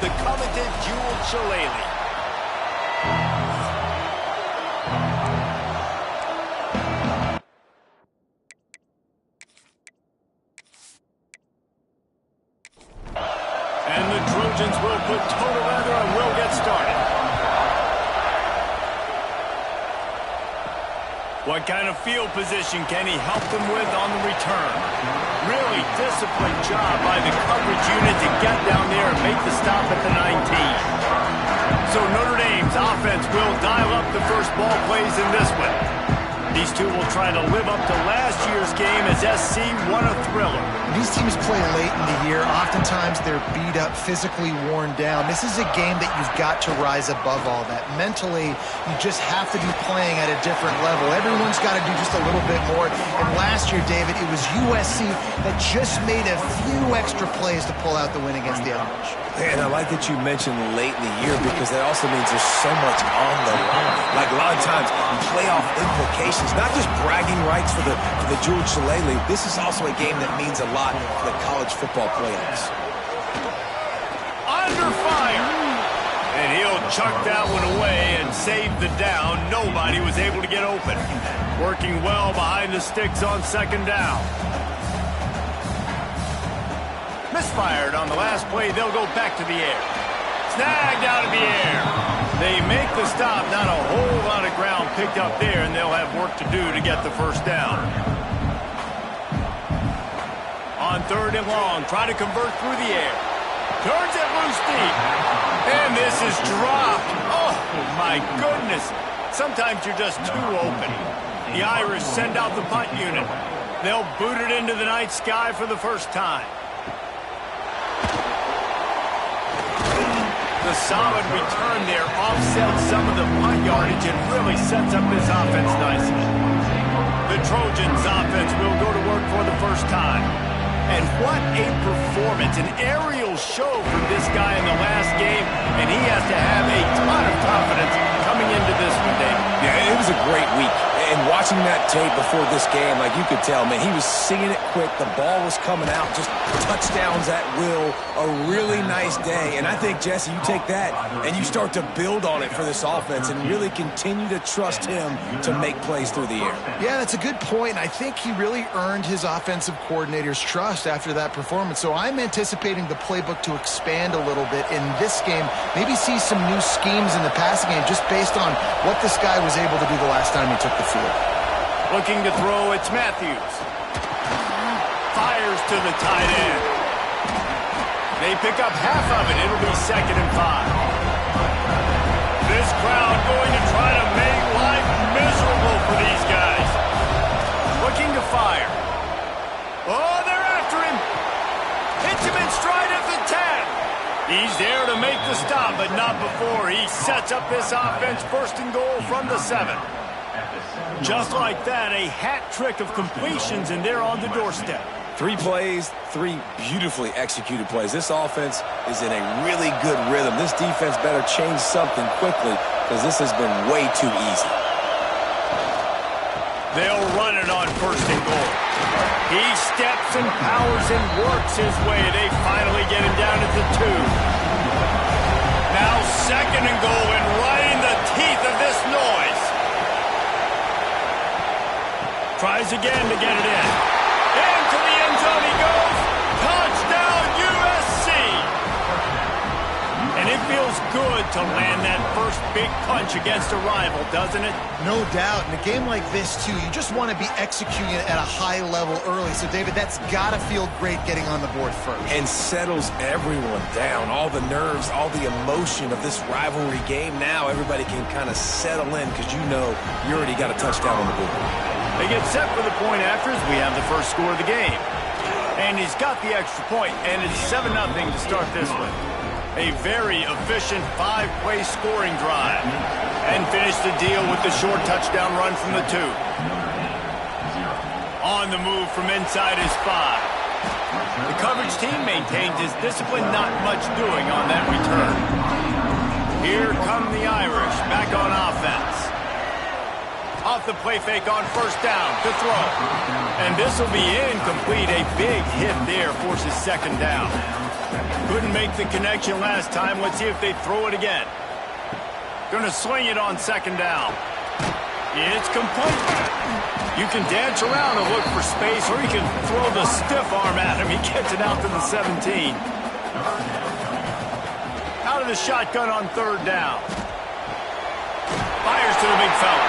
The coveted Jewel Shillelagh. And the Trojans will put toe together and will get started. What kind of field position can he help them with on the return? Really disciplined job by the coverage unit to get down there and make the stop at the 19. So Notre Dame's offense will dial up the first ball plays in this one. These two will try to live up to last year's game as SC won a thriller. These teams play late in the year. Oftentimes they're beat up, physically worn down. This is a game that you've got to rise above all that. Mentally, you just have to be playing at a different level. Everyone's got to do just a little bit more. And last year, David, it was USC that just made a few extra plays to pull out the win against the Irish. And I like that you mentioned late in the year because that also means there's so much on the line. Like a lot of times, playoff implications, not just bragging rights for the Jewel Shillelagh. This is also a game that means a lot for the college football playoffs. Under fire! And he'll chuck that one away and save the down. Nobody was able to get open. Working well behind the sticks on second down. Misfired on the last play. They'll go back to the air. Snagged out of the air. They make the stop. Not a whole lot of ground picked up there, and they'll have work to do to get the first down. On third and long, try to convert through the air. Turns it loose deep. And this is dropped. Oh, my goodness. Sometimes you're just too open. The Irish send out the punt unit. They'll boot it into the night sky for the first time. The solid return there offsets some of the punt yardage and really sets up this offense nicely. The Trojans' offense will go to work for the first time. And what a performance, an aerial show from this guy in the last game, and he has to have a ton of confidence coming into this one, Dave. Yeah, it was a great week. And watching that tape before this game, like you could tell, man, he was seeing it quick. The ball was coming out, just touchdowns at will. A really nice day. And I think, Jesse, you take that and you start to build on it for this offense and really continue to trust him to make plays through the air. Yeah, that's a good point. I think he really earned his offensive coordinator's trust after that performance. So I'm anticipating the playbook to expand a little bit in this game. Maybe see some new schemes in the passing game just based on what this guy was able to do the last time he took the field. Looking to throw, it's Matthews. Fires to the tight end. They pick up half of it. It'll be 2nd and 5. This crowd going to try to make life miserable for these guys. Looking to fire. Oh, they're after him. Hits him in stride at the 10. He's there to make the stop, but not before. He sets up this offense 1st and goal from the 7. Just like that, a hat trick of completions, and they're on the doorstep. 3 plays, 3 beautifully executed plays. This offense is in a really good rhythm. This defense better change something quickly because this has been way too easy. They'll run it on 1st and goal. He steps and powers and works his way. They finally get him down at the 2. Now 2nd and goal, and right in the teeth of this noise. Tries again to get it in. Into the end zone he goes. Touchdown, USC! And it feels good to land that first big punch against a rival, doesn't it? No doubt. In a game like this, too, you just want to be executing it at a high level early. So, David, that's got to feel great getting on the board first. And settles everyone down. All the nerves, all the emotion of this rivalry game. Now everybody can kind of settle in because you know you already got a touchdown on the board. They get set for the point after as we have the first score of the game. And he's got the extra point, and it's 7-0 to start this one. A very efficient 5-play scoring drive. And finish the deal with the short touchdown run from the 2. On the move from inside his 5. The coverage team maintains his discipline, not much doing on that return. Here come the Irish, back on offense. Off the play fake on 1st down to throw. And this will be incomplete. A big hit there forces 2nd down. Couldn't make the connection last time. Let's see if they throw it again. Gonna swing it on second down. It's complete. You can dance around and look for space, or you can throw the stiff arm at him. He gets it out to the 17. Out of the shotgun on third down. Fires to the big fella.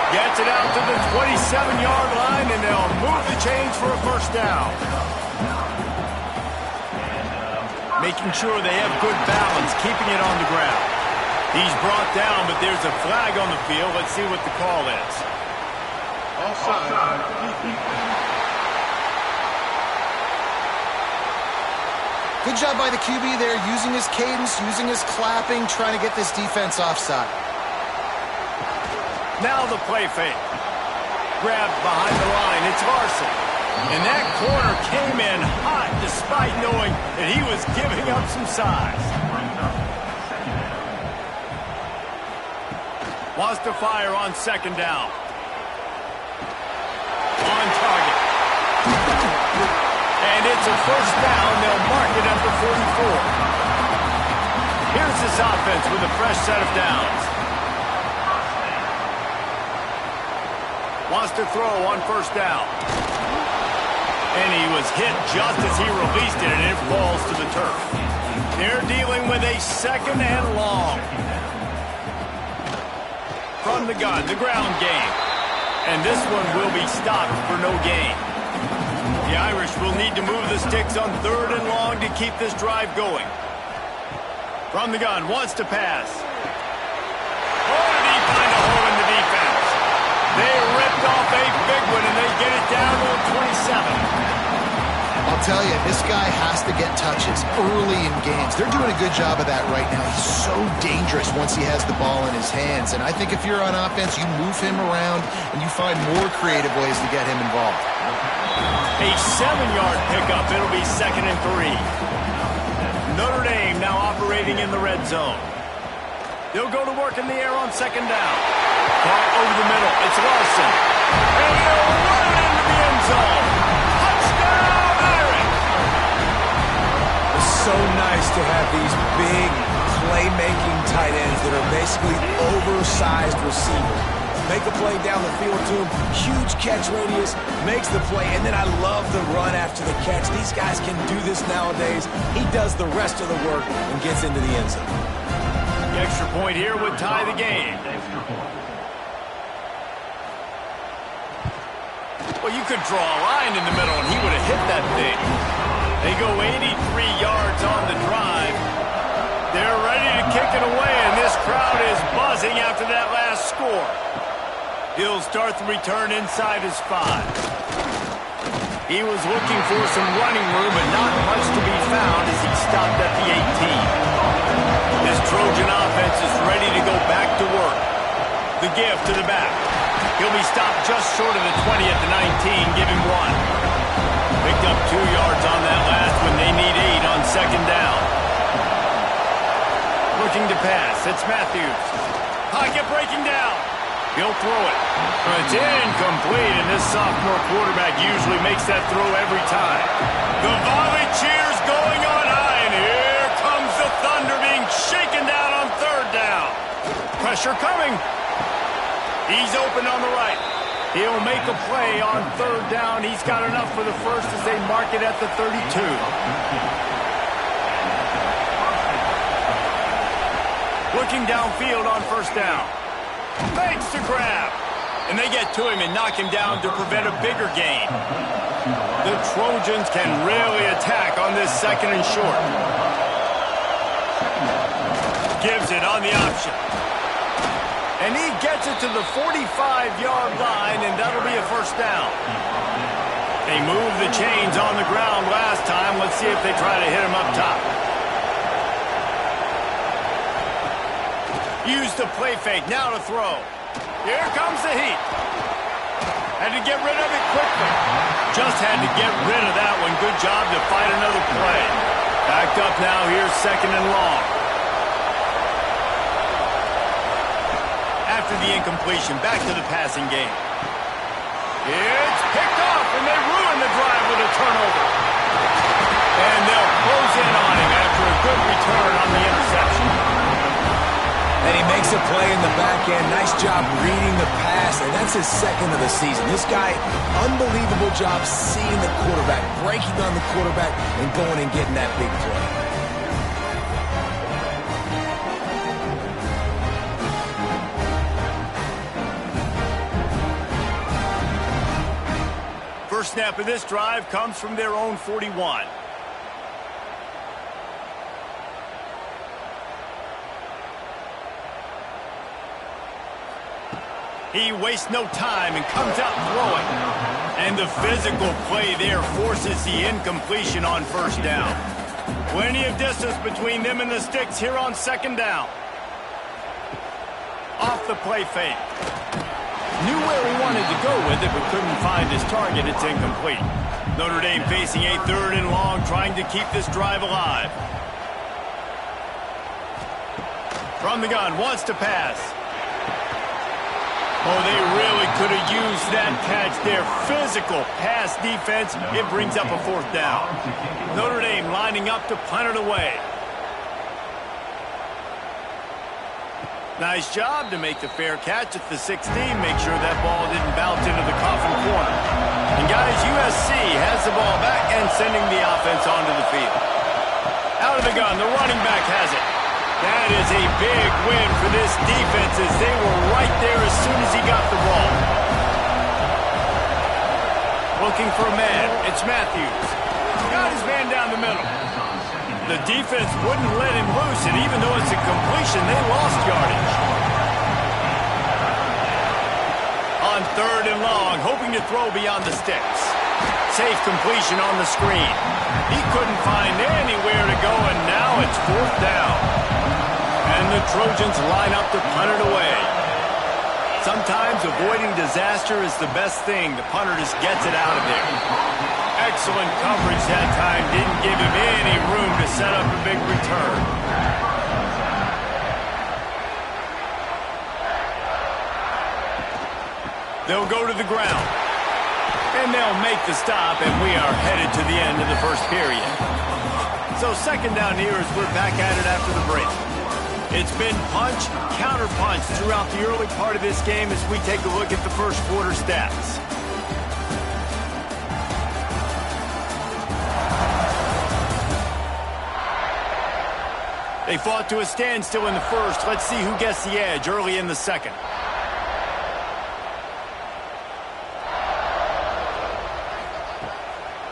Gets it out to the 27-yard line, and they'll move the chains for a first down. Making sure they have good balance, keeping it on the ground. He's brought down, but there's a flag on the field. Let's see what the call is. Offside. Good job by the QB there, using his cadence, using his clapping, trying to get this defense offside. Now the play fake. Grabbed behind the line. It's Larson. And that corner came in hot despite knowing that he was giving up some size. Wants to fire on second down. On target. And it's a first down. They'll mark it at the 44. Here's this offense with a fresh set of downs. Wants to throw on first down. And he was hit just as he released it, and it falls to the turf. They're dealing with a second and long. From the gun, the ground game. And this one will be stopped for no gain. The Irish will need to move the sticks on third and long to keep this drive going. From the gun, wants to pass. Oh, did he find a hole in the defense? They ripped off a big one, and they get it down to 27. I'll tell you, this guy has to get touches early in games. They're doing a good job of that right now. He's so dangerous once he has the ball in his hands. And I think if you're on offense, you move him around, and you find more creative ways to get him involved. A 7-yard pickup. It'll be 2nd and 3. Notre Dame now operating in the red zone. They'll go to work in the air on second down. Caught over the middle. It's Larson. And they'll run it into the end zone. Touchdown, Irish! It's so nice to have these big playmaking tight ends that are basically oversized receivers. Make a play down the field to him. Huge catch radius. Makes the play. And then I love the run after the catch. These guys can do this nowadays. He does the rest of the work and gets into the end zone. The extra point here would tie the game. Well, you could draw a line in the middle, and he would have hit that thing. They go 83 yards on the drive. They're ready to kick it away, and this crowd is buzzing after that last score. He'll start the return inside his 5. He was looking for some running room, but not much to be found as he stopped at the 18. This Trojan offense is ready to go back to work. The give to the back. He'll be stopped just short of the 20 at the 19. Give him 1. Picked up 2 yards on that last one. They need 8 on second down. Looking to pass. It's Matthews. Pocket breaking down. He'll throw it. It's incomplete, and this sophomore quarterback usually makes that throw every time. The volley cheers going on high, and here comes the Thunder being shaken down on third down. Pressure coming. He's open on the right. He'll make a play on third down. He's got enough for the first as they mark it at the 32. Looking downfield on first down. Fakes to grab. And they get to him and knock him down to prevent a bigger gain. The Trojans can really attack on this second and short. Gives it on the option. And he gets it to the 45-yard line, and that'll be a first down. They moved the chains on the ground last time. Let's see if they try to hit him up top. Use the play fake, now to throw. Here comes the heat. Had to get rid of it quickly. Just had to get rid of that one. Good job to fight another play. Backed up now, here's second and long. After the incompletion, back to the passing game. It's picked off, and they ruin the drive with a turnover. And they'll close in on him. good return on the interception. And he makes a play in the back end. Nice job reading the pass, and that's his second of the season. This guy, unbelievable job seeing the quarterback, breaking on the quarterback, and going and getting that big play. First snap of this drive comes from their own 41. He wastes no time and comes out throwing. And the physical play there forces the incompletion on first down. Plenty of distance between them and the sticks here on second down. Off the play fake. Knew where he wanted to go with it, but couldn't find his target. It's incomplete. Notre Dame facing a 3rd and long, trying to keep this drive alive. From the gun, wants to pass. Oh, they really could have used that catch there. Physical pass defense. It brings up a 4th down. Notre Dame lining up to punt it away. Nice job to make the fair catch at the 16. Make sure that ball didn't bounce into the coffin corner. And guys, USC has the ball back and sending the offense onto the field. Out of the gun, the running back has it. That is a big win for this defense as they were right there as soon as he got the ball. Looking for a man. It's Matthews. Got his man down the middle. The defense wouldn't let him loose, and even though it's a completion, they lost yardage. On 3rd and long, hoping to throw beyond the sticks. Safe completion on the screen. He couldn't find anywhere to go, and now it's 4th down. And the Trojans line up to punt it away. Sometimes avoiding disaster is the best thing. The punter just gets it out of there. Excellent coverage that time. Didn't give him any room to set up a big return. They'll go to the ground. And they'll make the stop, and we are headed to the end of the first period. So 2nd down here as we're back at it after the break. It's been punch, counter-punch throughout the early part of this game as we take a look at the first quarter stats. They fought to a standstill in the first. Let's see who gets the edge early in the second.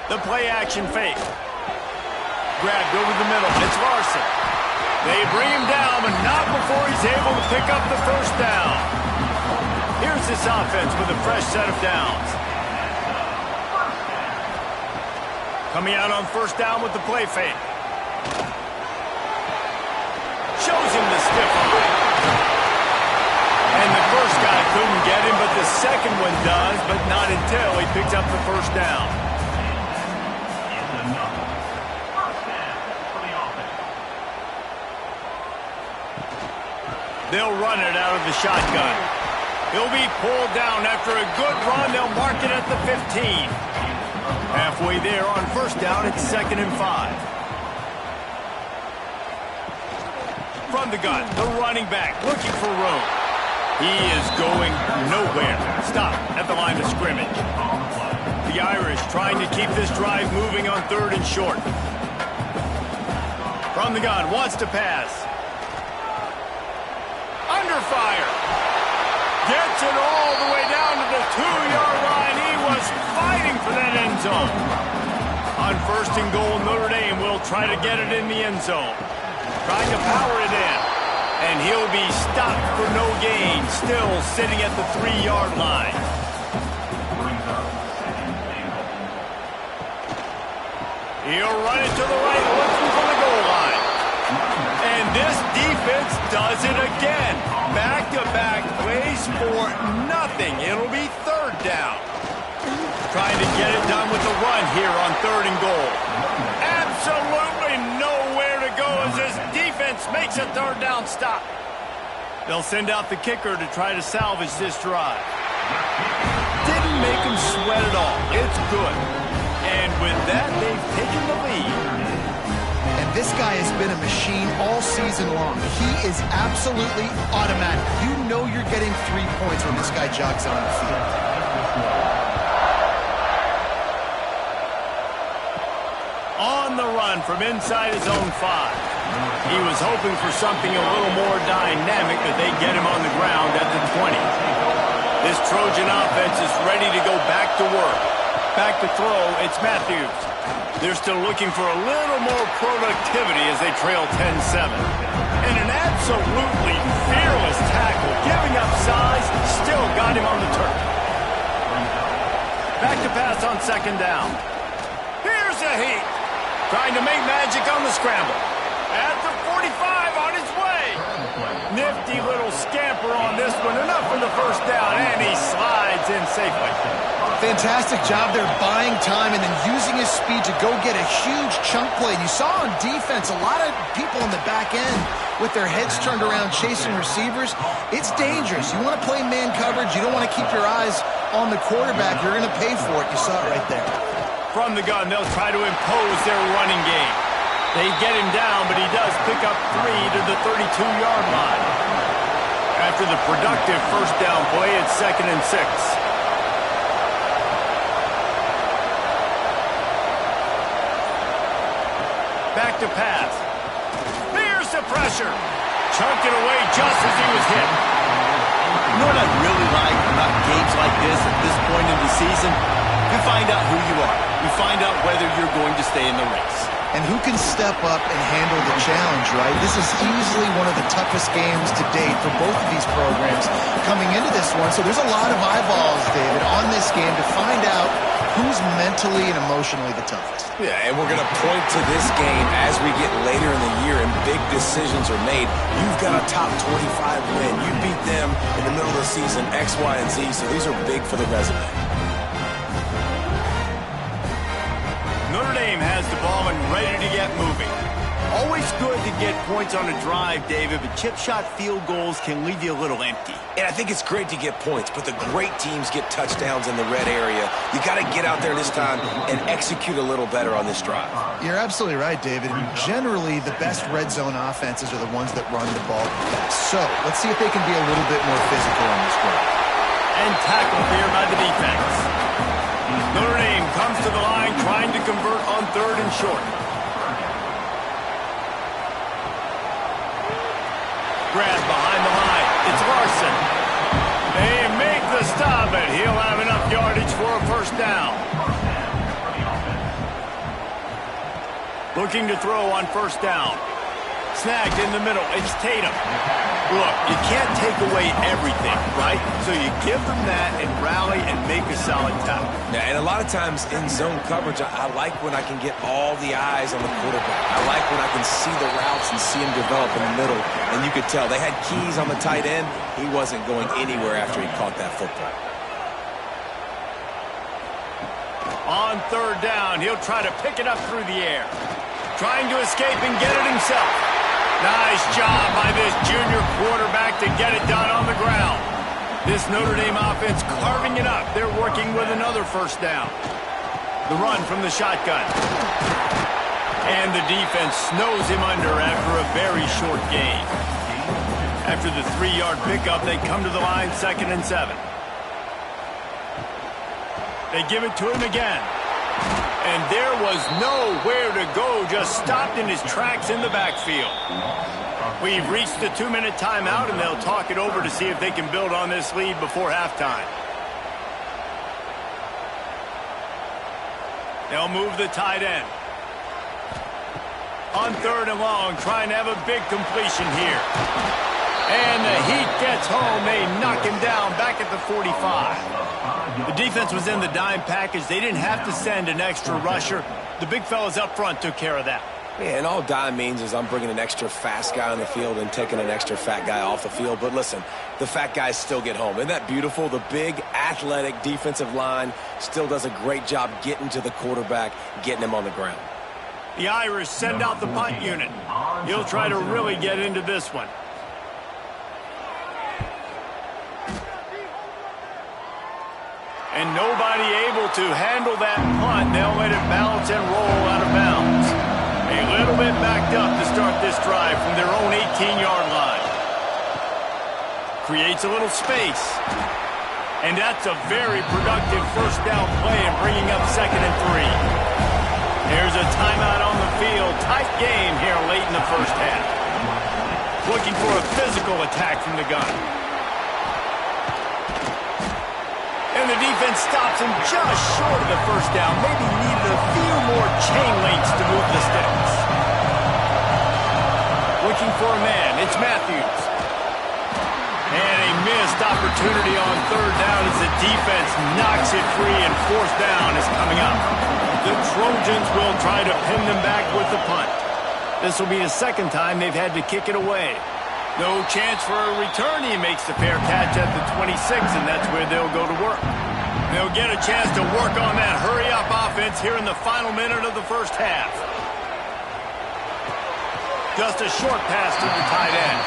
The play action fake. Grabbed over the middle. It's Larson. They bring him down, but not before he's able to pick up the first down. Here's this offense with a fresh set of downs. Coming out on first down with the play fake. Shows him the stiff arm. And the first guy couldn't get him, but the second one does, but not until he picks up the first down. They'll run it out of the shotgun. He'll be pulled down after a good run. They'll mark it at the 15. Halfway there on first down, it's 2nd and 5. From the gun, the running back looking for room. He is going nowhere. Stop at the line of scrimmage. The Irish trying to keep this drive moving on 3rd and short. From the gun, wants to pass. Under fire. Gets it all the way down to the 2-yard line. He was fighting for that end zone. On 1st and goal, Notre Dame will try to get it in the end zone. Trying to power it in. And he'll be stopped for no gain. Still sitting at the 3-yard line. He'll run it to the right, looking for the goal line. And this defense does it again. Back-to-back plays for nothing. It'll be 3rd down. Trying to get it done with the run here on 3rd and goal. Absolutely nowhere to go as this defense makes a 3rd down stop. They'll send out the kicker to try to salvage this drive. Didn't make him sweat at all. It's good. And with that, they've taken the lead. And this guy has been a machine all season long. He is absolutely automatic. You know you're getting 3 points when this guy jogs on the field. On the run from inside his own 5. He was hoping for something a little more dynamic, but they get him on the ground at the 20. This Trojan offense is ready to go back to work. Back to throw, it's Matthews. They're still looking for a little more productivity as they trail 10-7. And an absolutely fearless tackle, giving up size, still got him on the turf. Back to pass on 2nd down. Here's a heat. Trying to make magic on the scramble. At the 45 on his way. Nifty little scamper on this one. Enough for the 1st down, and he slides in safely. Fantastic job there buying time and then using his speed to go get a huge chunk play. And you saw on defense a lot of people in the back end with their heads turned around chasing receivers. It's dangerous. You want to play man coverage. You don't want to keep your eyes on the quarterback. You're going to pay for it. You saw it right there. From the gun, they'll try to impose their running game. They get him down, but he does pick up 3 to the 32-yard line. After the productive 1st down play, it's 2nd and 6. Back to pass. Here's the pressure. Chunked it away just as he was hit. You know what I really like about games like this at this point in the season? You find out who you are. You find out whether you're going to stay in the race. And who can step up and handle the challenge, right? This is easily one of the toughest games to date for both of these programs coming into this one. So there's a lot of eyeballs, David, on this game to find out who's mentally and emotionally the toughest. Yeah, and we're going to point to this game as we get later in the year and big decisions are made. You've got a top 25 win. You beat them in the middle of the season, X, Y, and Z, so these are big for the resume. Notre Dame has the ball and ready to get moving. Always good to get points on a drive, David, but chip shot field goals can leave you a little empty. And I think it's great to get points, but the great teams get touchdowns in the red area. You got to get out there this time and execute a little better on this drive. You're absolutely right, David. Generally, the best red zone offenses are the ones that run the ball best. So let's see if they can be a little bit more physical on this drive. And tackled here by the defense. Notre Dame comes to the line trying to convert on 3rd and short. Grab behind the line. It's Larson. They make the stop, and he'll have enough yardage for a 1st down. Looking to throw on 1st down. Snagged in the middle. It's Tatum. Look, you can't take away everything, right? So you give them that and rally and make a solid tackle. Yeah, and a lot of times in zone coverage, I like when I can get all the eyes on the quarterback. I like when I can see the routes and see him develop in the middle. And you could tell they had keys on the tight end. He wasn't going anywhere after he caught that football. On 3rd down, he'll try to pick it up through the air. Trying to escape and get it himself. Nice job by this junior quarterback to get it done on the ground. This Notre Dame offense carving it up. They're working with another 1st down. The run from the shotgun. And the defense snows him under after a very short gain. After the 3-yard pickup, they come to the line 2nd and 7. They give it to him again. And there was nowhere to go, just stopped in his tracks in the backfield. We've reached the 2-minute timeout, and they'll talk it over to see if they can build on this lead before halftime. They'll move the tight end. On 3rd and long, trying to have a big completion here. And the Heat gets home. They knock him down back at the 45. The defense was in the dime package. They didn't have to send an extra rusher. The big fellas up front took care of that. Yeah, and all dime means is I'm bringing an extra fast guy on the field and taking an extra fat guy off the field. But listen, the fat guys still get home. Isn't that beautiful? The big, athletic defensive line still does a great job getting to the quarterback, getting him on the ground. The Irish send out the punt unit. He'll try to really get into this one. And nobody able to handle that punt. They'll let it bounce and roll out of bounds. A little little bit backed up to start this drive from their own 18-yard line. Creates a little space. And that's a very productive first down play and bringing up 2nd and 3. Here's a timeout on the field. Tight game here late in the first half. Looking for a physical attack from the gun. And the defense stops him just short of the first down. Maybe needed a few more chain links to move the sticks. Looking for a man. It's Matthews. And a missed opportunity on 3rd down as the defense knocks it free and 4th down is coming up. The Trojans will try to pin them back with the punt. This will be the 2nd time they've had to kick it away. No chance for a return. He makes the fair catch at the 26, and that's where they'll go to work. They'll get a chance to work on that hurry-up offense here in the final minute of the first half. Just a short pass to the tight end.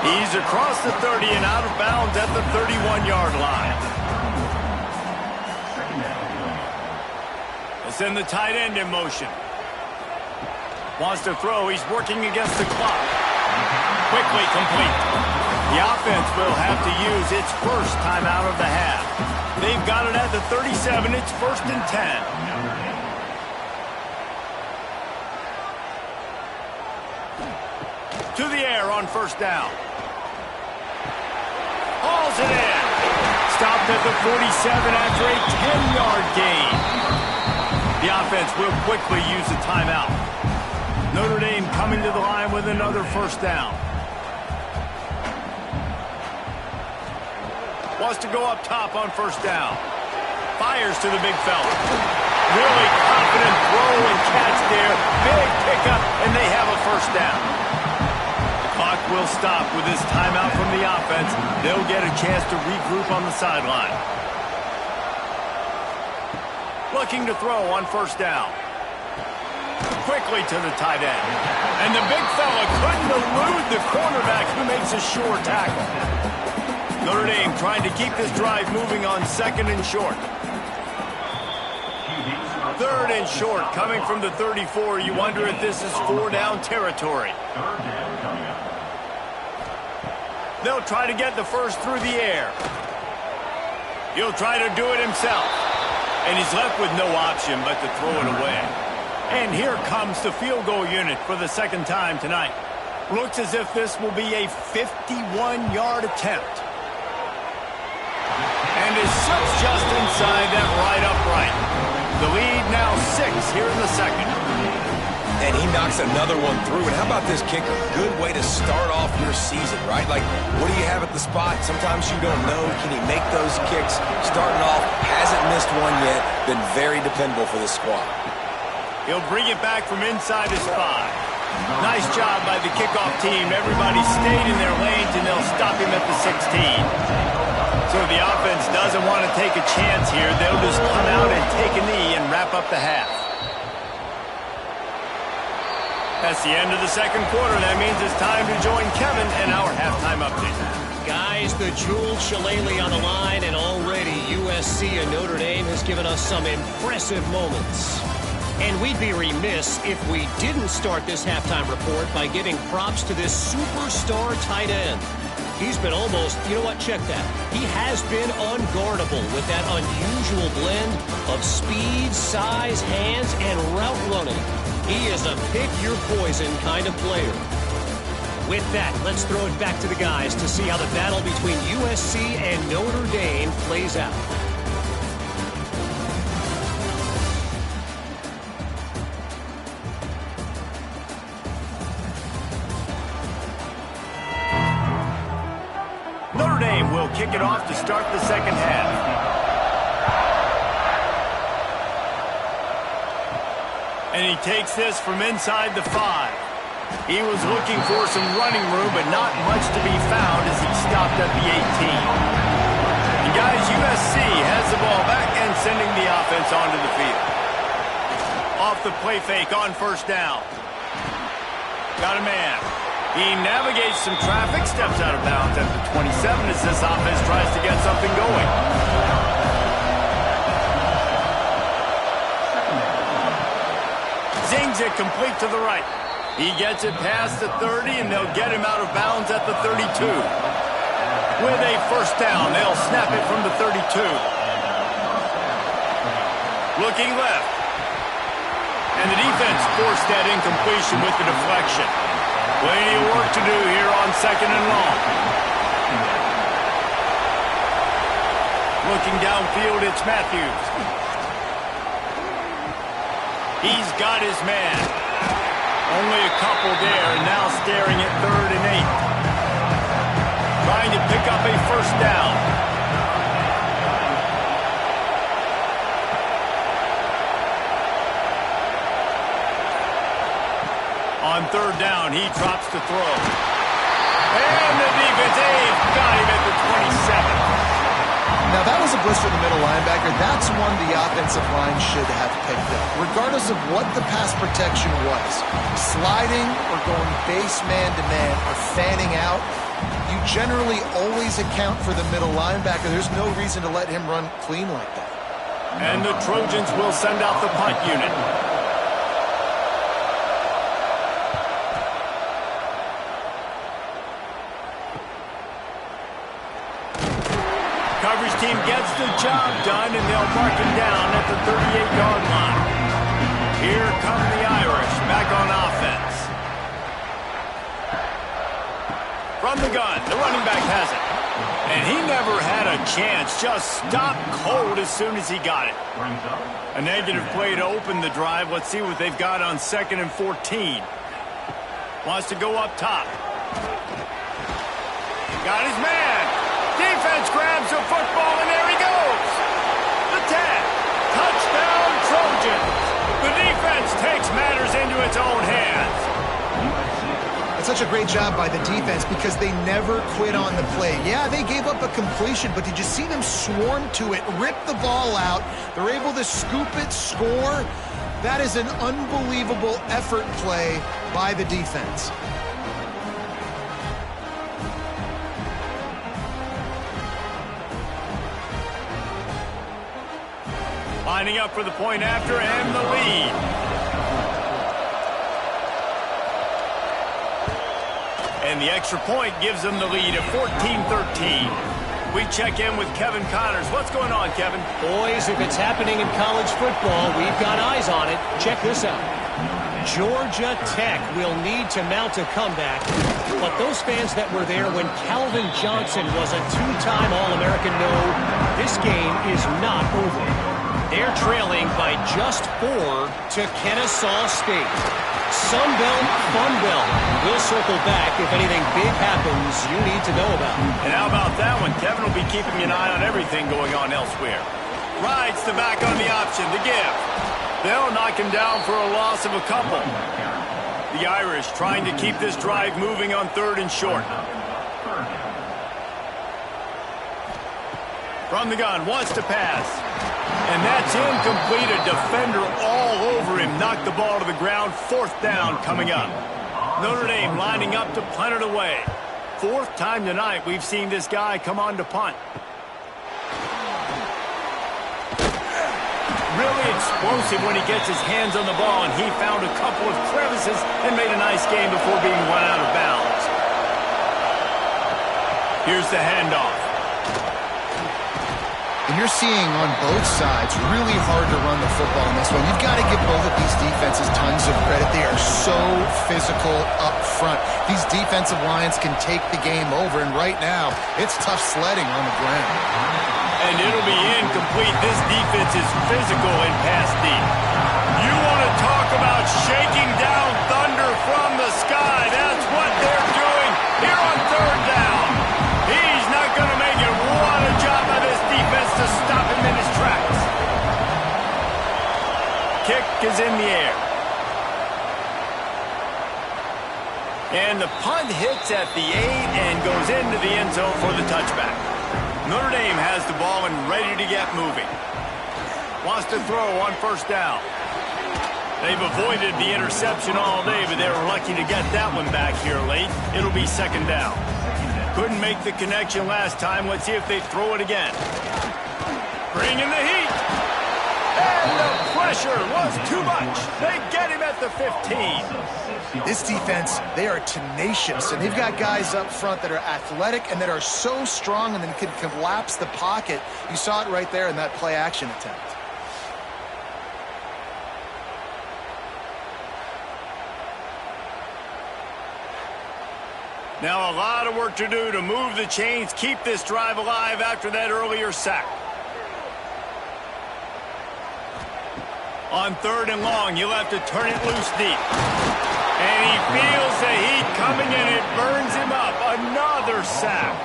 He's across the 30 and out of bounds at the 31-yard line. They send the tight end in motion. Wants to throw. He's working against the clock. Quickly complete. The offense will have to use its first timeout of the half. They've got it at the 37. It's 1st and 10. To the air on 1st down. Hauls it in. Stopped at the 47 after a 10-yard gain. The offense will quickly use the timeout. Notre Dame coming to the line with another 1st down. Wants to go up top on 1st down. Fires to the big fella. Really confident throw and catch there. Big pickup, and they have a 1st down. The clock will stop with this timeout from the offense. They'll get a chance to regroup on the sideline. Looking to throw on 1st down. Quickly to the tight end. And the big fella couldn't elude the cornerback who makes a sure tackle. Notre Dame trying to keep this drive moving on 2nd and short. 3rd and short coming from the 34. You wonder if this is 4-down territory. They'll try to get the first through the air. He'll try to do it himself. And he's left with no option but to throw it away. And here comes the field goal unit for the 2nd time tonight. Looks as if this will be a 51-yard attempt. And is just inside that right upright. The lead now 6 here in the 2nd. And he knocks another one through. And how about this kicker? Good way to start off your season, right? Like, what do you have at the spot? Sometimes you don't know. Can he make those kicks? Starting off, hasn't missed one yet. Been very dependable for this squad. He'll bring it back from inside his 5. Nice job by the kickoff team. Everybody stayed in their lanes, and they'll stop him at the 16. So the offense doesn't want to take a chance here. They'll just come out and take a knee and wrap up the half. That's the end of the 2nd quarter. That means it's time to join Kevin in our halftime update. Guys, the jeweled shillelagh on the line, and already USC and Notre Dame has given us some impressive moments. And we'd be remiss if we didn't start this halftime report by giving props to this superstar tight end. He's been almost, you know what, check that. He has been unguardable with that unusual blend of speed, size, hands, and route running. He is a pick-your-poison kind of player. With that, let's throw it back to the guys to see how the battle between USC and Notre Dame plays out. Notre Dame will kick it off to start the 2nd half. And he takes this from inside the 5. He was looking for some running room, but not much to be found as he stopped at the 18. And guys, USC has the ball back and sending the offense onto the field. Off the play fake on 1st down. Got a man. He navigates some traffic, steps out of bounds at the 27 as this offense tries to get something going. Zings swings it complete to the right. He gets it past the 30, and they'll get him out of bounds at the 32. With a first down, they'll snap it from the 32. Looking left. And the defense forced that incompletion with the deflection. Plenty of work to do here on 2nd and long. Looking downfield, it's Matthews. He's got his man. Only a couple there, and now staring at 3rd and 8. Trying to pick up a first down. On 3rd down, he drops to throw. And the defense, got him at the 27. Now, that was a blister to the middle linebacker. That's one the offensive line should have picked up, regardless of what the pass protection was. Sliding or going base man-to-man or fanning out, you generally always account for the middle linebacker. There's no reason to let him run clean like that. And the Trojans will send out the punt unit. Coverage team gets the job done, and they'll mark him down at the 38-yard line. Here come the Irish back on offense. From the gun, the running back has it. And he never had a chance, just stopped cold as soon as he got it. A negative play to open the drive. Let's see what they've got on 2nd and 14. Wants to go up top. Got his man. Defense grabs the football, and there he goes. The 10. Touchdown, Trojans. The defense takes matters into its own hands. That's such a great job by the defense because they never quit on the play. Yeah, they gave up a completion, but did you see them swarm to it, rip the ball out? They're able to scoop it, score. That is an unbelievable effort play by the defense. Lining up for the point after and the lead. And the extra point gives them the lead at 14-13. We check in with Kevin Connors. What's going on, Kevin? Boys, if it's happening in college football, we've got eyes on it. Check this out. Georgia Tech will need to mount a comeback, but those fans that were there when Calvin Johnson was a two-time All-American know this game is not over. They're trailing by just 4 to Kennesaw State. Sunbelt, Funbelt. We'll circle back if anything big happens you need to know about. And how about that one? Kevin will be keeping an eye on everything going on elsewhere. Rides the back on the option, the give. They'll knock him down for a loss of a couple. The Irish trying to keep this drive moving on 3rd and short. From the gun, wants to pass. And that's incomplete. A defender all over him. Knocked the ball to the ground. 4th down coming up. Notre Dame lining up to punt it away. 4th time tonight we've seen this guy come on to punt. Really explosive when he gets his hands on the ball, and he found a couple of crevices and made a nice game before being run out of bounds. Here's the handoff. And you're seeing on both sides really hard to run the football in this one. You've got to give both of these defenses tons of credit. They are so physical up front. These defensive lines can take the game over, and right now, it's tough sledding on the ground. And it'll be incomplete. This defense is physical and pass deep. You want to talk about shaking down thunder from the sky. That's what they're doing here on 3rd down. He's not going to make it. What a job by this defense to stop him in his tracks. Kick is in the air. And the punt hits at the 8 and goes into the end zone for the touchback. Notre Dame has the ball and ready to get moving. Wants to throw on 1st down. They've avoided the interception all day, but they were lucky to get that one back here late. It'll be 2nd down. Couldn't make the connection last time. Let's see if they throw it again. Bring in the heat. And the pressure was too much. They get him at the 15. This defense, they are tenacious, and they've got guys up front that are athletic and that are so strong and then can collapse the pocket. You saw it right there in that play-action attempt. Now a lot of work to do to move the chains, keep this drive alive after that earlier sack. On 3rd and long, you'll have to turn it loose deep. And he feels the heat coming and it burns him up. Another sack.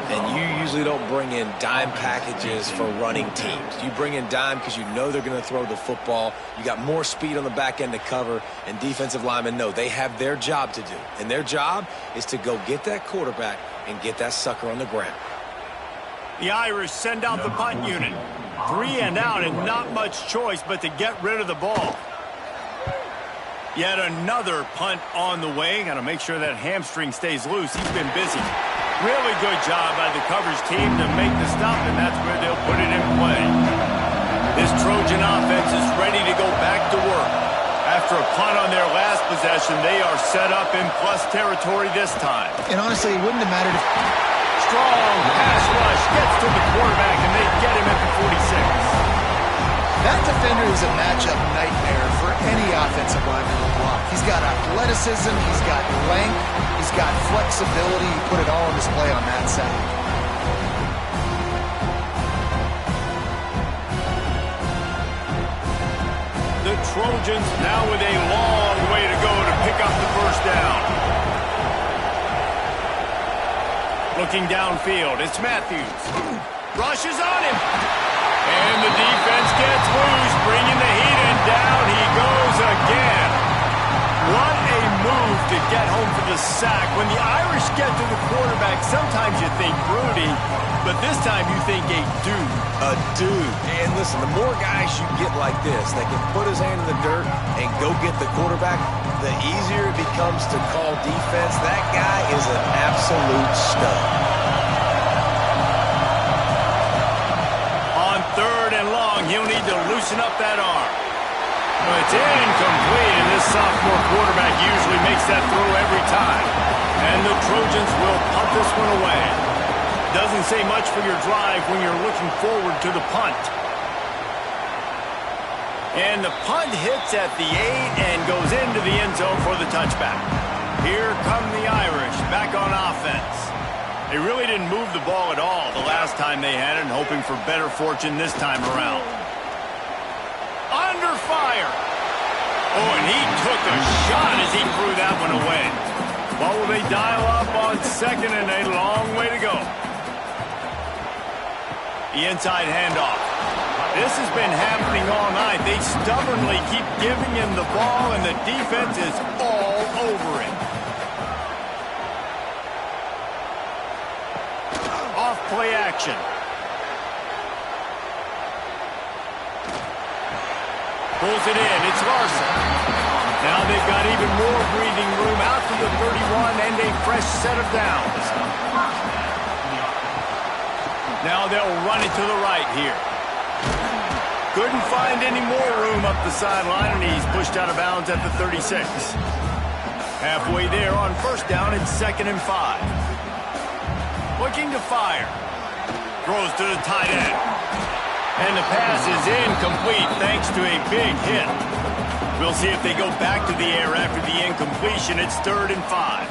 And you usually don't bring in dime packages for running teams. You bring in dime because you know they're going to throw the football. You got more speed on the back end to cover, and defensive linemen know they have their job to do. And their job is to go get that quarterback and get that sucker on the ground. The Irish send out the punt unit. 3 and out and not much choice but to get rid of the ball. Yet another punt on the way. Got to make sure that hamstring stays loose. He's been busy. Really good job by the coverage team to make the stop, and that's where they'll put it in play. This Trojan offense is ready to go back to work. After a punt on their last possession, they are set up in plus territory this time. And honestly, it wouldn't have mattered if... Strong pass rush gets to the quarterback, and they get him at the 46. That defender is a matchup nightmare for any offensive lineman to block. He's got athleticism, he's got length, he's got flexibility. He put it all on display on that sack. The Trojans now with a long way to go to pick up the first down. Looking downfield, it's Matthews. Rushes on him. And the defense gets loose, bringing the heat, and down he goes again. What a move to get home for the sack. When the Irish get to the quarterback, sometimes you think Rudy, but this time you think a dude. A dude. And listen, the more guys you get like this that can put his hand in the dirt and go get the quarterback, the easier it becomes to call defense. That guy is an absolute stud. On 3rd and long, he'll need to loosen up that arm. Well, it's incomplete, and this sophomore quarterback usually makes that throw every time. And the Trojans will punt this one away. Doesn't say much for your drive when you're looking forward to the punt. And the punt hits at the 8 and goes into the end zone for the touchback. Here come the Irish back on offense. They really didn't move the ball at all the last time they had it, and hoping for better fortune this time around. Under fire. Oh, and he took a shot as he threw that one away. Well, will they dial up on 2nd and a long way to go? The inside handoff. This has been happening all night. They stubbornly keep giving him the ball, and the defense is all over it. Off play action. Pulls it in. It's Larson. Now they've got even more breathing room out to the 31 and a fresh set of downs. Now they'll run it to the right here. Couldn't find any more room up the sideline, and he's pushed out of bounds at the 36. Halfway there on 1st down, it's 2nd and 5. Looking to fire. Throws to the tight end. And the pass is incomplete thanks to a big hit. We'll see if they go back to the air after the incompletion. It's 3rd and 5.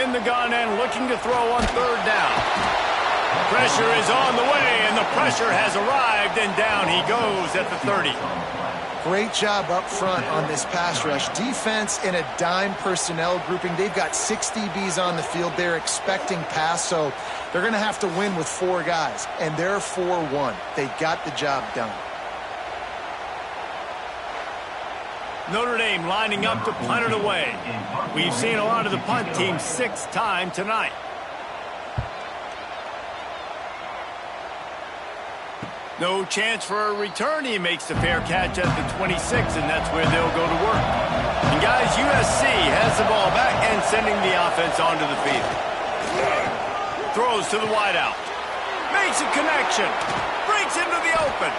In the gun and looking to throw on 3rd down. Pressure is on the way, and the pressure has arrived, and down he goes at the 30. Great job up front on this pass rush. Defense in a dime personnel grouping. They've got 6 DBs on the field. They're expecting pass, so they're going to have to win with 4 guys, and they're 4-1. They got the job done. Notre Dame lining up to punt it away. We've seen a lot of the punt team 6th time tonight. No chance for a return. He makes the fair catch at the 26, and that's where they'll go to work. And guys, USC has the ball back and sending the offense onto the field. Throws to the wideout. Makes a connection. Breaks fires into the open.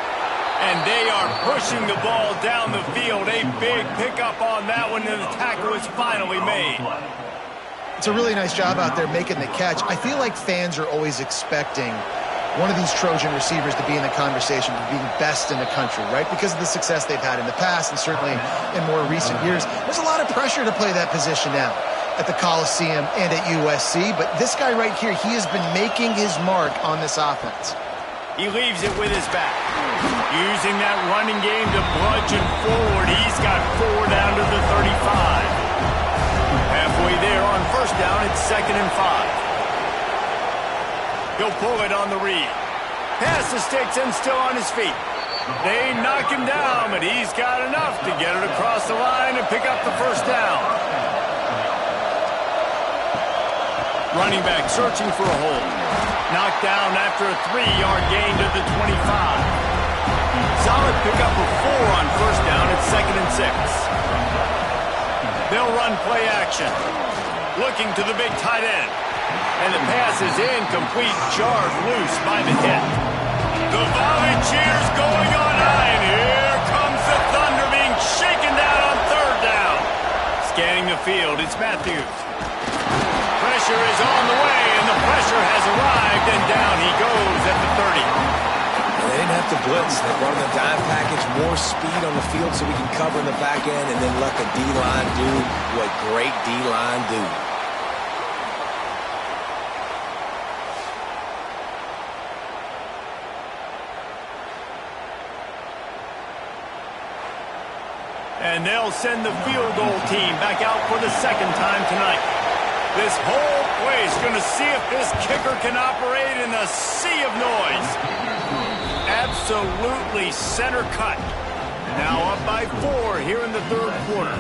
And they are pushing the ball down the field. A big pickup on that one, and the tackle is finally made. It's a really nice job out there making the catch. I feel like fans are always expecting one of these Trojan receivers to be in the conversation for being best in the country, right? Because of the success they've had in the past and certainly in more recent years. There's a lot of pressure to play that position now at the Coliseum and at USC, but this guy right here, he has been making his mark on this offense. He leaves it with his back. Using that running game to bludgeon forward. He's got 4 down to the 35. Halfway there on first down, it's 2nd and 5. He'll pull it on the read. Pass the sticks and still on his feet. They knock him down, but he's got enough to get it across the line and pick up the first down. Running back searching for a hole. Knocked down after a 3-yard gain to the 25. Solid pickup of 4 on first down. It's 2nd and 6. They'll run play action. Looking to the big tight end. And the pass is incomplete, jarred loose by the hit. The Volunteers going on high, and here comes the Thunder being shaken down on 3rd down. Scanning the field, it's Matthews. Pressure is on the way, and the pressure has arrived, and down he goes at the 30. They didn't have to blitz. They brought in the dime package, more speed on the field so we can cover in the back end, and then let the D-line do what great D-line do. And they'll send the field goal team back out for the 2nd time tonight. This whole place going to see if this kicker can operate in a sea of noise. Absolutely center cut. Now up by 4 here in the 3rd quarter.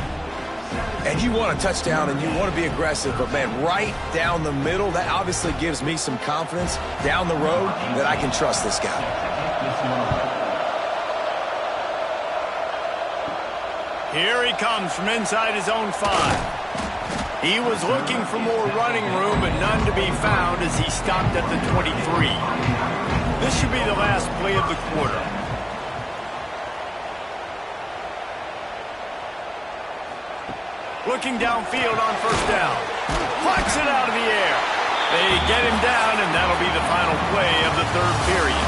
And you want a touchdown and you want to be aggressive, but man, right down the middle, that obviously gives me some confidence down the road that I can trust this guy. Here he comes from inside his own 5. He was looking for more running room, but none to be found as he stopped at the 23. This should be the last play of the quarter. Looking downfield on first down. Plucks it out of the air. They get him down, and that'll be the final play of the 3rd period.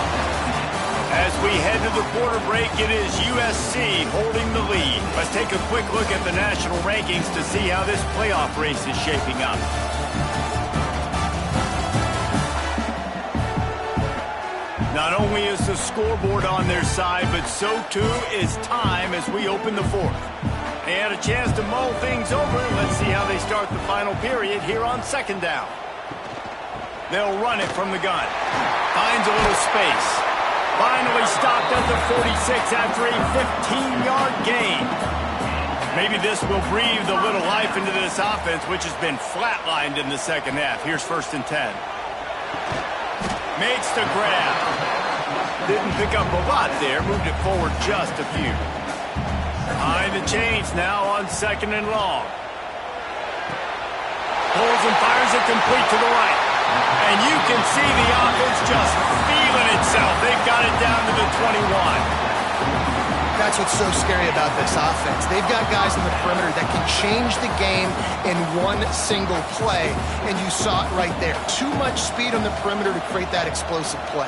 As we head to the quarter break, it is USC holding the lead. Let's take a quick look at the national rankings to see how this playoff race is shaping up. Not only is the scoreboard on their side, but so too is time as we open the 4th. They had a chance to mull things over. Let's see how they start the final period here on 2nd down. They'll run it from the gun. Finds a little space. Finally stopped at the 46 after a 15-yard gain. Maybe this will breathe a little life into this offense, which has been flatlined in the 2nd half. Here's 1st and 10. Makes the grab. Didn't pick up a lot there. Moved it forward just a few. Behind the chains now on 2nd and long. Pulls and fires it complete to the right. And you can see the offense just feeling itself. They've got it down to the 21. That's what's so scary about this offense. They've got guys in the perimeter that can change the game in one single play, and you saw it right there. Too much speed on the perimeter to create that explosive play.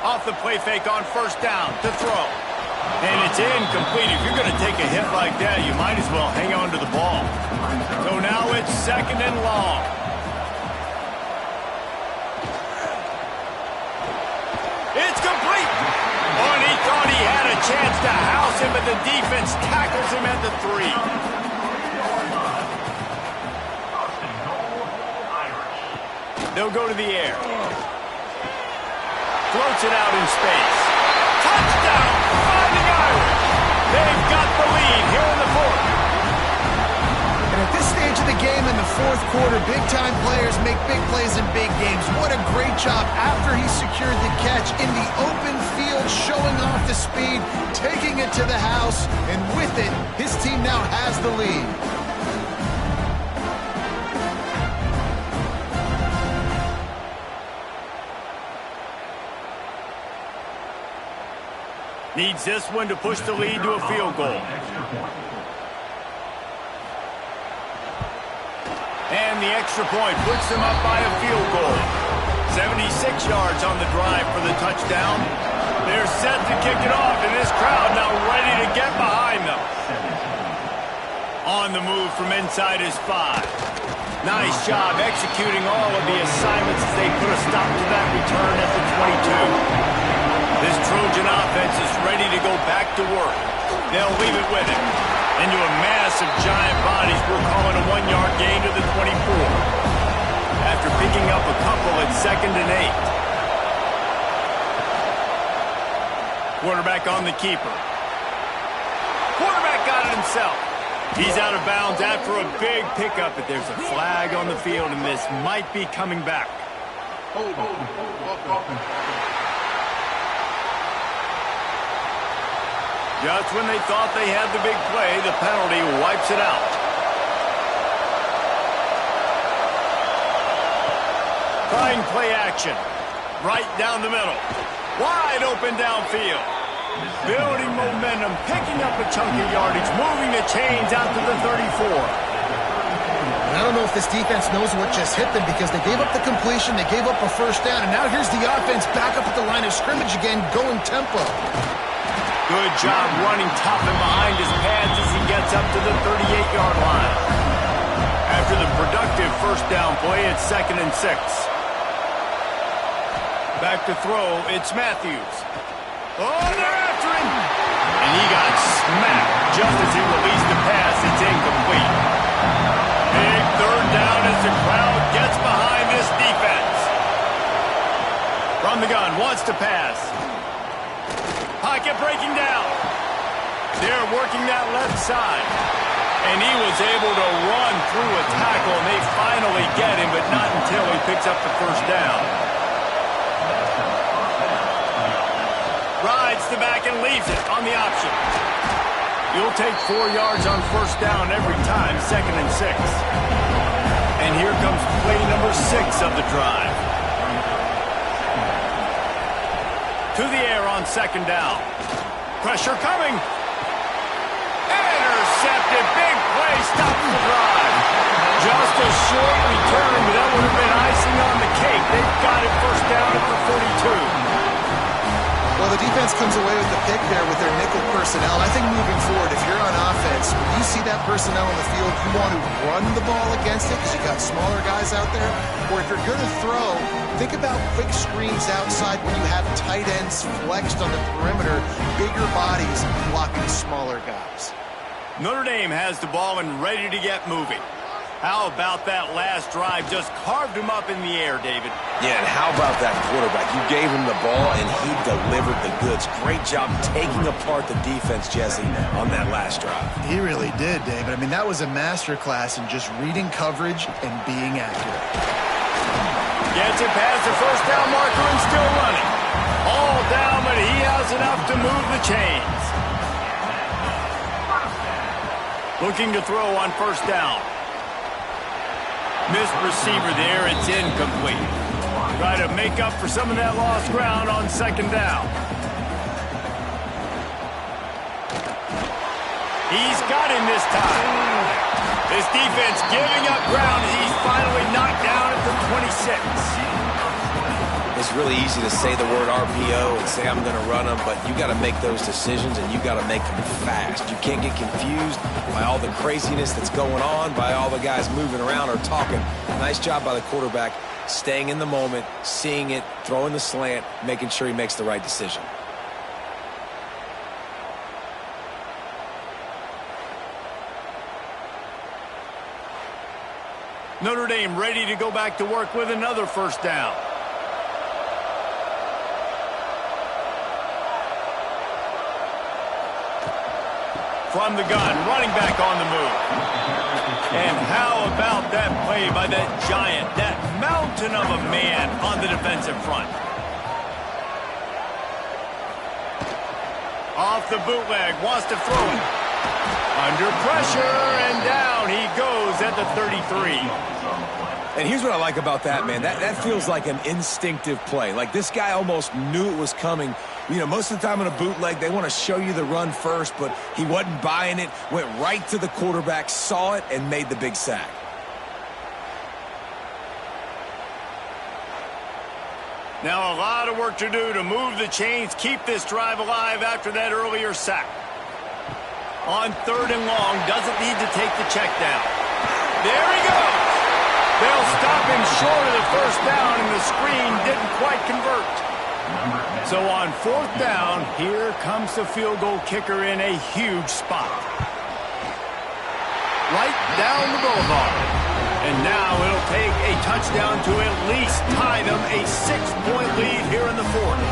Off the play fake on first down to throw. And it's incomplete. If you're going to take a hit like that, you might as well hang on to the ball. So now it's 2nd and long. It's complete. Oh, and he thought he had a chance to house him, but the defense tackles him at the 3. They'll go to the air. Floats it out in space. Touchdown, Fighting Irish. They've got the lead here in the 4th. And at this stage of the game in the 4th quarter, big-time players make big plays in big games. What a great job after he secured the catch in the open field, showing off the speed, taking it to the house, and with it, his team now has the lead. Needs this one to push the lead to a field goal. And the extra point puts them up by a field goal. 76 yards on the drive for the touchdown. They're set to kick it off, and this crowd now ready to get behind them. On the move from inside his 5. Nice job executing all of the assignments as they put a stop to that return at the 22. This Trojan offense is ready to go back to work. They'll leave it with him. Into a mass of giant bodies, we're calling a 1-yard gain to the 24. After picking up a couple at 2nd and 8. Quarterback on the keeper. Quarterback got it himself. He's out of bounds after a big pickup, but there's a flag on the field, and this might be coming back. Just when they thought they had the big play, the penalty wipes it out. Trying play action. Right down the middle. Wide open downfield. Building momentum, picking up a chunk of yardage, moving the chains out to the 34. I don't know if this defense knows what just hit them because they gave up the completion, they gave up a first down, and now here's the offense back up at the line of scrimmage again, going tempo. Good job running top and behind his pads as he gets up to the 38-yard line. After the productive first down play, it's 2nd and 6. Back to throw, it's Matthews. Oh, they're after him! And he got smacked just as he released the pass. It's incomplete. Big 3rd down as the crowd gets behind this defense. From the gun, wants to pass. Pocket breaking down. They're working that left side. And he was able to run through a tackle, and they finally get him, but not until he picks up the first down. Rides the back and leaves it on the option. You'll take 4 yards on first down every time, 2nd and 6. And here comes play number 6 of the drive. To the air on 2nd down. Pressure coming. Intercepted. Big play. Stops the drive. Just a short return, but that would have been icing on the cake. They've got it first down at the 42. Well, the defense comes away with the pick there with their nickel personnel. I think moving forward, if you're on offense, when you see that personnel on the field, you want to run the ball against it because you got smaller guys out there. Or if you're going to throw, think about quick screens outside when you have tight ends flexed on the perimeter, bigger bodies blocking smaller guys. Notre Dame has the ball and ready to get moving. How about that last drive? Just carved him up in the air, David. Yeah, and how about that quarterback? You gave him the ball, and he delivered the goods. Great job taking apart the defense, Jesse, on that last drive. He really did, David. I mean, that was a masterclass in just reading coverage and being accurate. Gets it past the first down marker and still running. All down, but he has enough to move the chains. Looking to throw on first down. Missed receiver there, it's incomplete. Try to make up for some of that lost ground on 2nd down. He's got him this time. This defense giving up ground as he's finally knocked down at the 26. It's really easy to say the word RPO and say I'm going to run them, but you got to make those decisions and you got to make them fast. You can't get confused by all the craziness that's going on, by all the guys moving around or talking. Nice job by the quarterback, staying in the moment, seeing it, throwing the slant, making sure he makes the right decision. Notre Dame ready to go back to work with another first down. From the gun, running back on the move. And how about that play by that giant, that mountain of a man on the defensive front? Off the bootleg, wants to throw it. Under pressure, and down he goes at the 33. And here's what I like about that, man. That feels like an instinctive play. Like this guy almost knew it was coming. You know, most of the time in a bootleg, they want to show you the run first, but he wasn't buying it, went right to the quarterback, saw it, and made the big sack. Now a lot of work to do to move the chains, keep this drive alive after that earlier sack. On 3rd and long, doesn't need to take the check down. There he goes. They'll stop him short of the first down, and the screen didn't quite convert. So on 4th down, here comes the field goal kicker in a huge spot. Right down the boulevard. And now it'll take a touchdown to at least tie them a 6-point lead here in the 4th.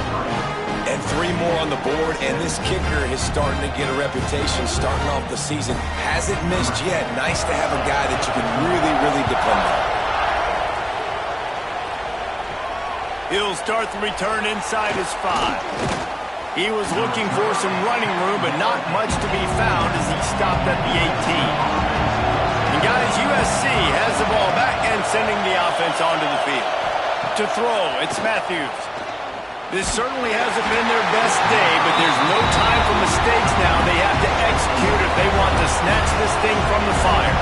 And 3 more on the board, and this kicker is starting to get a reputation starting off the season. Hasn't missed yet. Nice to have a guy that you can really, really depend on. He'll start the return inside his 5. He was looking for some running room, but not much to be found as he stopped at the 18. And guys, USC has the ball back and sending the offense onto the field. To throw, it's Matthews. This certainly hasn't been their best day, but there's no time for mistakes now. They have to execute if they want to snatch this thing from the fire.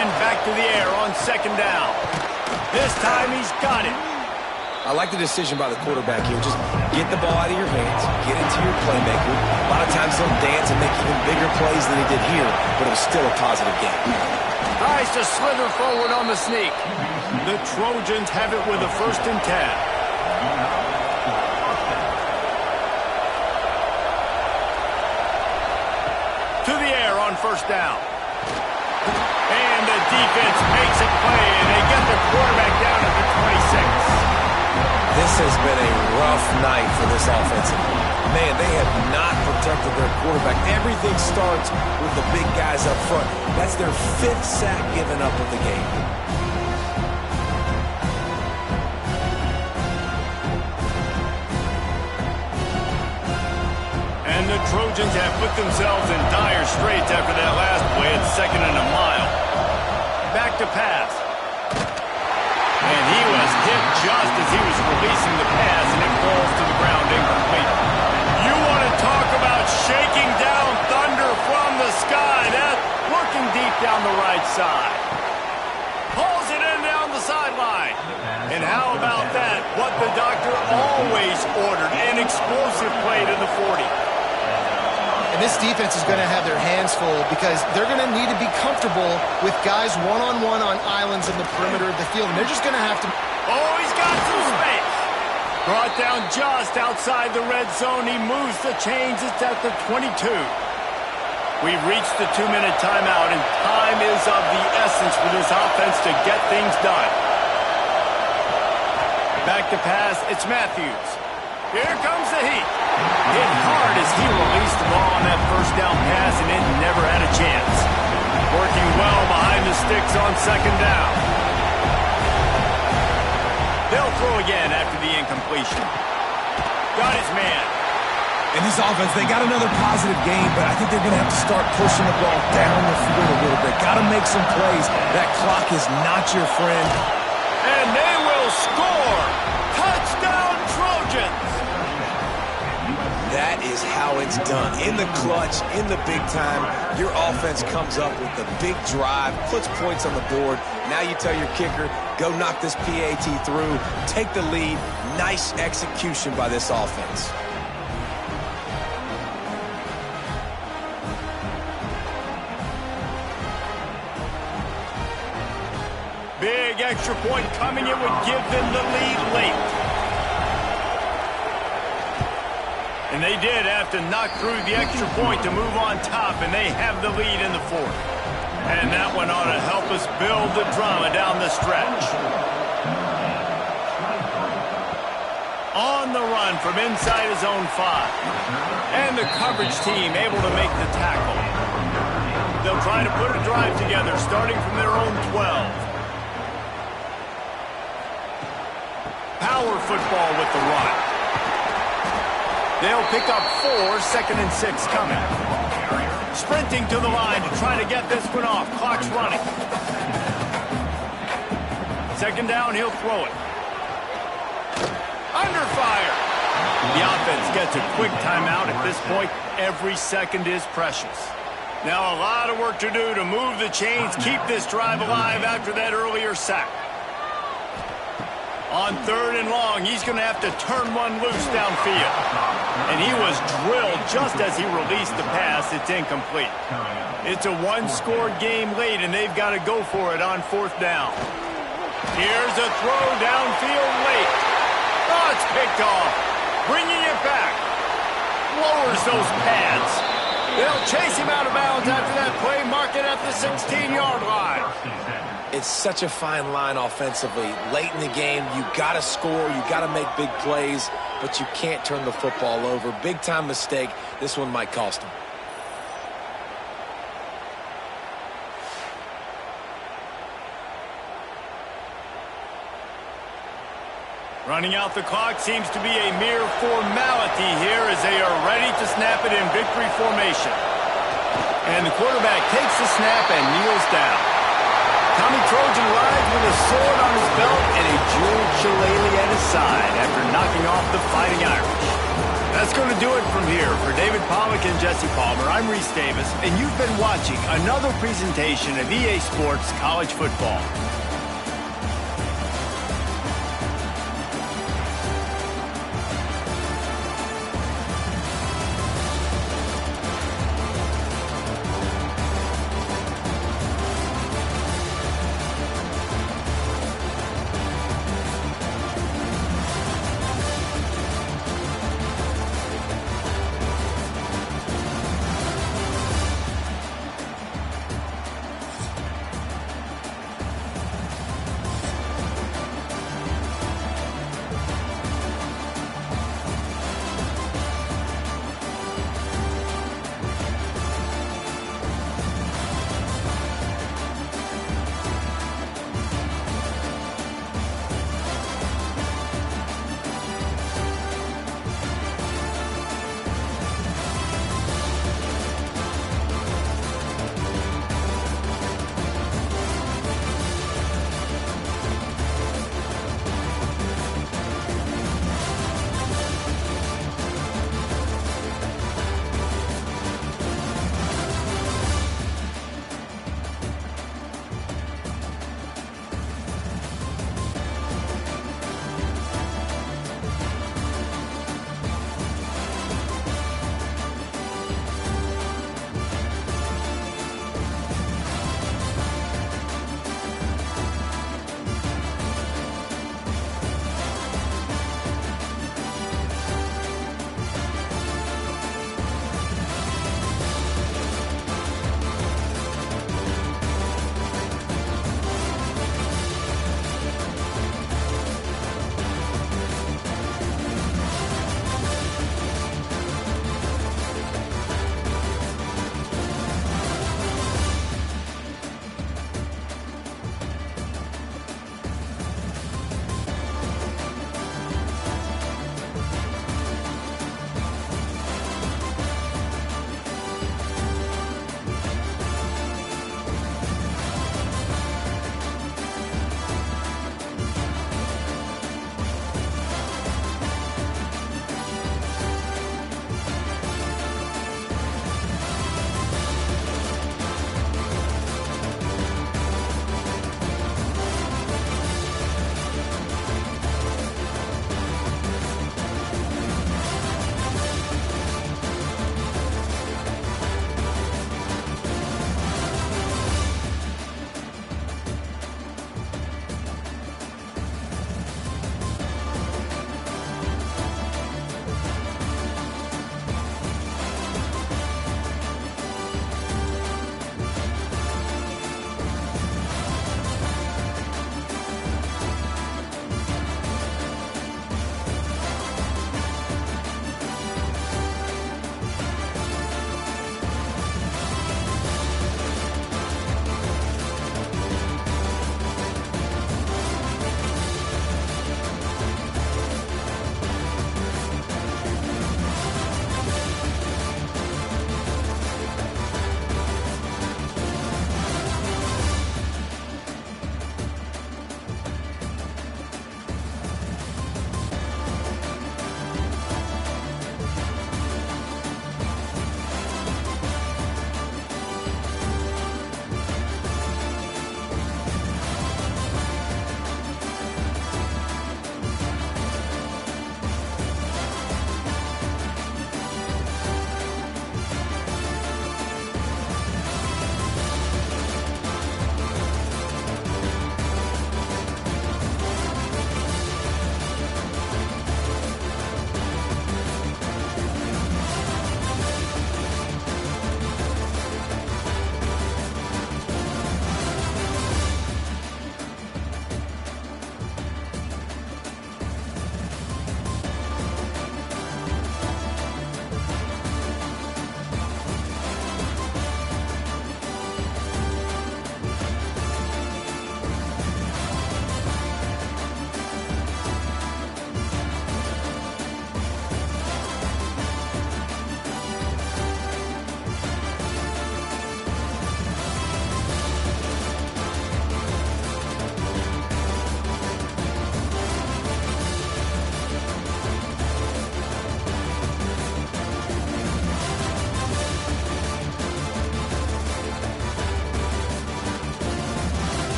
And back to the air on 2nd down. This time he's got it. I like the decision by the quarterback here. Just get the ball out of your hands, get it to your playmaker. A lot of times he'll dance and make even bigger plays than he did here, but it was still a positive game. Tries to slither forward on the sneak. The Trojans have it with a 1st and 10. To the air on 1st down. And the defense makes a play, and they get the quarterback down at the 26. This has been a rough night for this offensive line. Man, they have not protected their quarterback. Everything starts with the big guys up front. That's their 5th sack given up of the game. And the Trojans have put themselves in dire straits after that last play at 2nd and a mile. Back to pass. And he was hit just as he was releasing the pass, and it falls to the ground incomplete. You want to talk about shaking down thunder from the sky. That's looking deep down the right side. Pulls it in down the sideline. And how about that? What the doctor always ordered, an explosive play to the 40. And this defense is going to have their hands full because they're going to need to be comfortable with guys one-on-one on islands in the perimeter of the field. And they're just going to have to... Oh, he's got some space. Brought down just outside the red zone. He moves the chains. It's at the 22. We've reached the 2-minute timeout, and time is of the essence for this offense to get things done. Back to pass. It's Matthews. Here comes the heat. Hit hard as he released the ball on that 1st down pass, and it never had a chance. Working well behind the sticks on 2nd down. They'll throw again after the incompletion. Got his man. In this offense, they got another positive game, but I think they're going to have to start pushing the ball down the field a little bit. Got to make some plays. That clock is not your friend. And they will score. Touchdown, Trojans. That is how it's done. In the clutch, in the big time, your offense comes up with the big drive, puts points on the board. Now you tell your kicker, go knock this PAT through, take the lead. Nice execution by this offense. Big extra point coming. It would give them the lead late. And they did have to knock through the extra point to move on top, and they have the lead in the 4th. And that one ought to help us build the drama down the stretch. On the run from inside his own 5. And the coverage team able to make the tackle. They'll try to put a drive together starting from their own 12. Power football with the run. They'll pick up 4, 2nd and 6 coming. Sprinting to the line to try to get this one off. Clock's running. 2nd down, he'll throw it. fire. The offense gets a quick timeout at this point. Every second is precious. Now a lot of work to do to move the chains, keep this drive alive after that earlier sack. On 3rd and long, he's going to have to turn one loose downfield. And he was drilled just as he released the pass. It's incomplete. It's a one-score game late, and they've got to go for it on 4th down. Here's a throw downfield late. Oh, it's picked off. Bringing it back. Lowers those pads. They'll chase him out of bounds after that play. Mark it at the 16-yard line. It's such a fine line offensively. Late in the game, you got to score, you got to make big plays, but you can't turn the football over. Big-time mistake. This one might cost him. Running out the clock seems to be a mere formality here as they are ready to snap it in victory formation. And the quarterback takes the snap and kneels down. Tommy Trojan rides with a sword on his belt and a jeweled shillelagh at his side after knocking off the Fighting Irish. That's going to do it from here. For David Pollack and Jesse Palmer, I'm Reese Davis, and you've been watching another presentation of EA Sports College Football.